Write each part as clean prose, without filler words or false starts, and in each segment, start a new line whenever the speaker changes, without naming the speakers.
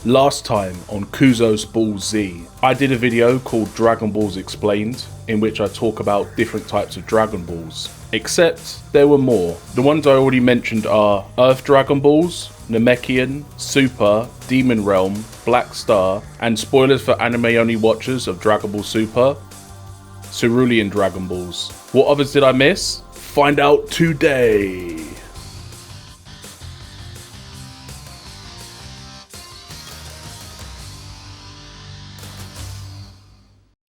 Last time on Kuzos Ball Z, I did a video called Dragon Balls Explained, in which I talk about different types of Dragon Balls. Except there were more. The ones I already mentioned are Earth Dragon Balls, Namekian, Super, Demon Realm, Black Star, and spoilers for anime-only watchers of Dragon Ball Super, Cerulean Dragon Balls. What others did I miss? Find out today!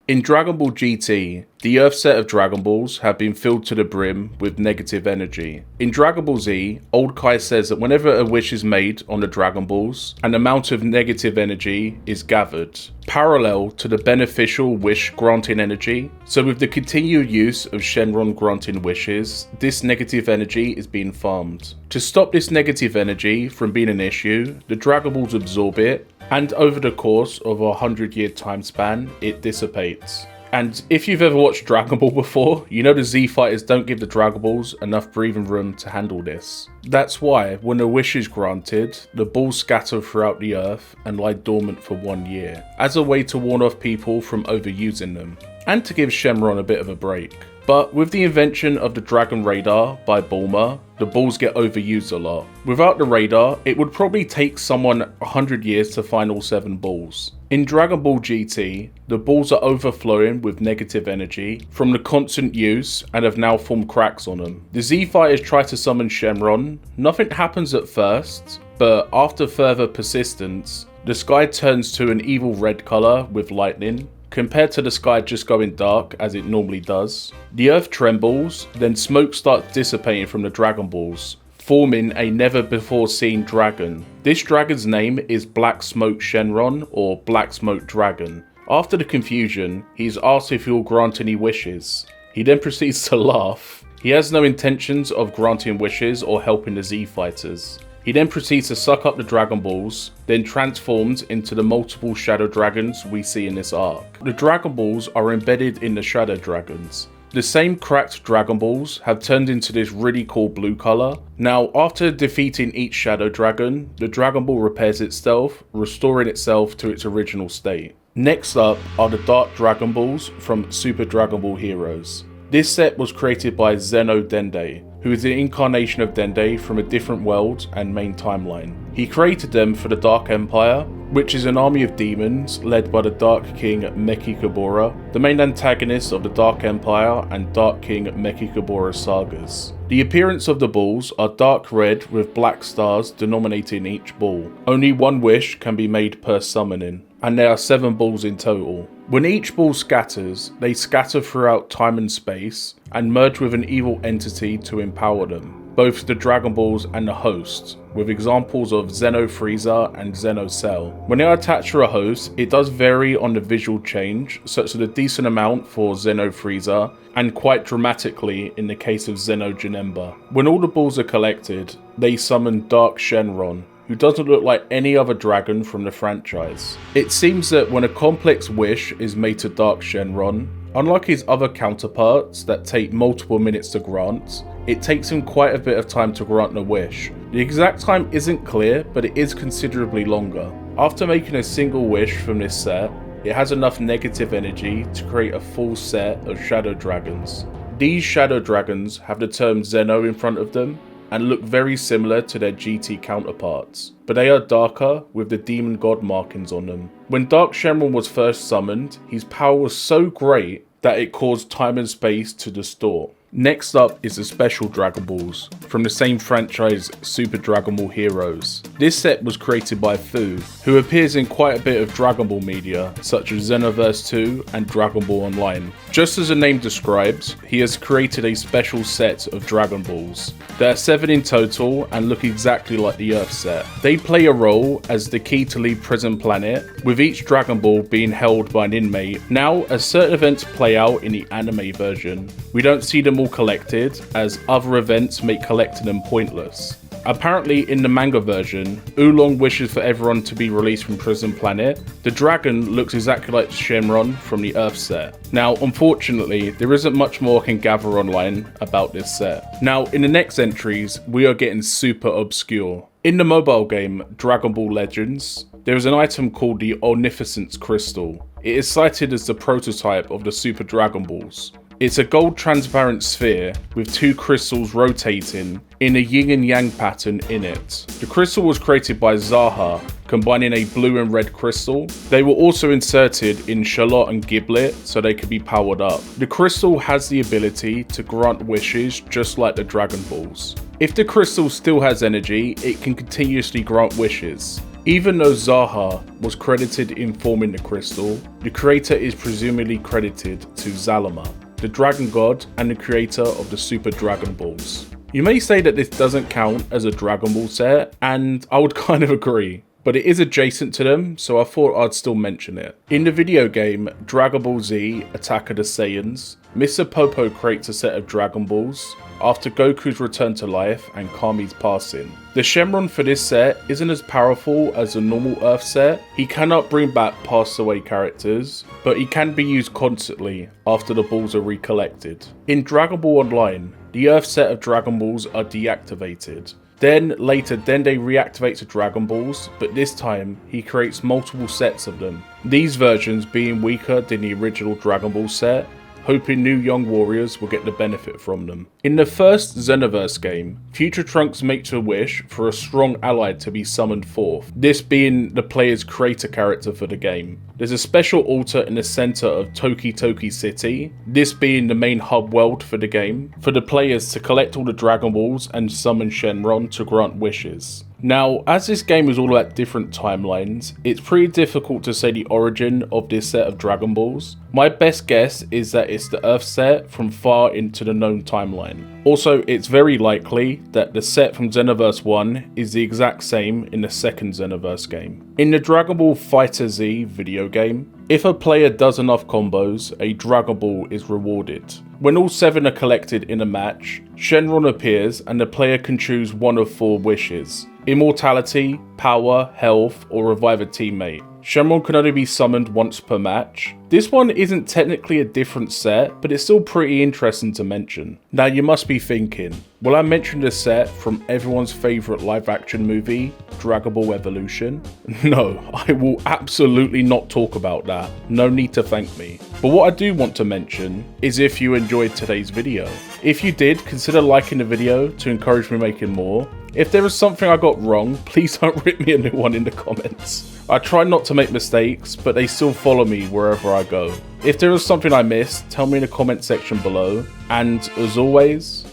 In Dragon Ball GT, the Earth set of Dragon Balls have been filled to the brim with negative energy. In Dragon Ball Z, Old Kai says that whenever a wish is made on the Dragon Balls, an amount of negative energy is gathered, parallel to the beneficial wish granting energy. So with the continued use of Shenron granting wishes, this negative energy is being farmed. To stop this negative energy from being an issue, the Dragon Balls absorb it, and over the course of a 100-year time span, it dissipates. And if you've ever watched Dragon Ball before, you know the Z fighters don't give the Dragon Balls enough breathing room to handle this. That's why, when a wish is granted, the balls scatter throughout the earth and lie dormant for 1 year, as a way to warn off people from overusing them, and to give Shenron a bit of a break. But with the invention of the Dragon Radar by Bulma, the balls get overused a lot. Without the radar, it would probably take someone 100 years to find all 7 balls. In Dragon Ball GT, the balls are overflowing with negative energy from the constant use and have now formed cracks on them. The Z fighters try to summon Shenron. Nothing happens at first, but after further persistence, the sky turns to an evil red colour with lightning, compared to the sky just going dark as it normally does. The earth trembles, then smoke starts dissipating from the Dragon Balls, forming a never before seen dragon. This dragon's name is Black Smoke Shenron, or Black Smoke Dragon. After the confusion, he's asked if he'll grant any wishes. He then proceeds to laugh. He has no intentions of granting wishes or helping the Z fighters. He then proceeds to suck up the Dragon Balls, then transforms into the multiple Shadow Dragons we see in this arc. The Dragon Balls are embedded in the Shadow Dragons. The same cracked Dragon Balls have turned into this really cool blue colour. Now, after defeating each Shadow Dragon, the Dragon Ball repairs itself, restoring itself to its original state. Next up are the Dark Dragon Balls from Super Dragon Ball Heroes. This set was created by Zeno Dende, who is the incarnation of Dende from a different world and main timeline. He created them for the Dark Empire, which is an army of demons led by the Dark King Mechikabura, the main antagonist of the Dark Empire and Dark King Mechikabura sagas. The appearance of the balls are dark red with black stars denominating each ball. Only one wish can be made per summoning, and there are 7 balls in total. When each ball scatters, they scatter throughout time and space and merge with an evil entity to empower them, both the Dragon Balls and the host, with examples of Xeno Frieza and Xeno Cell. When they are attached to a host, it does vary on the visual change, such as a decent amount for Xeno Frieza, and quite dramatically in the case of Xeno Janemba. When all the balls are collected, they summon Dark Shenron, who doesn't look like any other dragon from the franchise. It seems that when a complex wish is made to Dark Shenron, unlike his other counterparts that take multiple minutes to grant, it takes him quite a bit of time to grant the wish. The exact time isn't clear, but it is considerably longer. After making a single wish from this set, it has enough negative energy to create a full set of Shadow Dragons. These Shadow Dragons have the term Xeno in front of them, and look very similar to their GT counterparts, but they are darker with the demon god markings on them. When Dark Shenron was first summoned, his power was so great that it caused time and space to distort. Next up is the Special Dragon Balls, from the same franchise Super Dragon Ball Heroes. This set was created by Fu, who appears in quite a bit of Dragon Ball media, such as Xenoverse 2 and Dragon Ball Online. Just as the name describes, he has created a special set of Dragon Balls. There are 7 in total and look exactly like the Earth set. They play a role as the key to leave Prison Planet, with each Dragon Ball being held by an inmate. Now, as certain events play out in the anime version, we don't see them all collected, as other events make collecting them pointless. Apparently in the manga version, Oolong wishes for everyone to be released from Prison Planet. The dragon looks exactly like Shenron from the Earth set. Now unfortunately, there isn't much more I can gather online about this set. Now in the next entries, we are getting super obscure. In the mobile game Dragon Ball Legends, there is an item called the Omnificence crystal. It is cited as the prototype of the Super Dragon Balls. It's a gold transparent sphere with 2 crystals rotating in a yin and yang pattern in it. The crystal was created by Zaha, combining a blue and red crystal. They were also inserted in Charlotte and Giblet so they could be powered up. The crystal has the ability to grant wishes just like the Dragon Balls. If the crystal still has energy, it can continuously grant wishes. Even though Zaha was credited in forming the crystal, the creator is presumably credited to Zalama, the dragon god and the creator of the Super Dragon Balls. You may say that this doesn't count as a Dragon Ball set, and I would kind of agree, but it is adjacent to them, so I thought I'd still mention it. In the video game Dragon Ball Z Attack of the Saiyans, Mr. Popo creates a set of Dragon Balls after Goku's return to life and Kami's passing. The Shenron for this set isn't as powerful as a normal Earth set. He cannot bring back passed away characters, but he can be used constantly after the balls are recollected. In Dragon Ball Online, the Earth set of Dragon Balls are deactivated. Then later Dende reactivates the Dragon Balls, but this time he creates multiple sets of them. These versions being weaker than the original Dragon Ball set, hoping new young warriors will get the benefit from them. In the first Xenoverse game, Future Trunks makes a wish for a strong ally to be summoned forth, this being the player's creator character for the game. There's a special altar in the center of Toki Toki City, this being the main hub world for the game, for the players to collect all the Dragon Balls and summon Shenron to grant wishes. Now, as this game is all about different timelines, it's pretty difficult to say the origin of this set of Dragon Balls. My best guess is that it's the Earth set from far into the known timeline. Also, it's very likely that the set from Xenoverse 1 is the exact same in the second Xenoverse game. In the Dragon Ball FighterZ video game, if a player does enough combos, a Dragon Ball is rewarded. When all 7 are collected in a match, Shenron appears and the player can choose one of 4 wishes: immortality, power, health, or revive a teammate. Shenron can only be summoned once per match. This one isn't technically a different set, but it's still pretty interesting to mention. Now you must be thinking, will I mention the set from everyone's favourite live action movie, Dragon Ball Evolution? No, I will absolutely not talk about that. No need to thank me. But what I do want to mention is if you enjoyed today's video. If you did, consider liking the video to encourage me making more. If there is something I got wrong, please don't rip me a new one in the comments. I try not to make mistakes, but they still follow me wherever I go. If there is something I missed, tell me in the comment section below. And as always,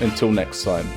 until next time.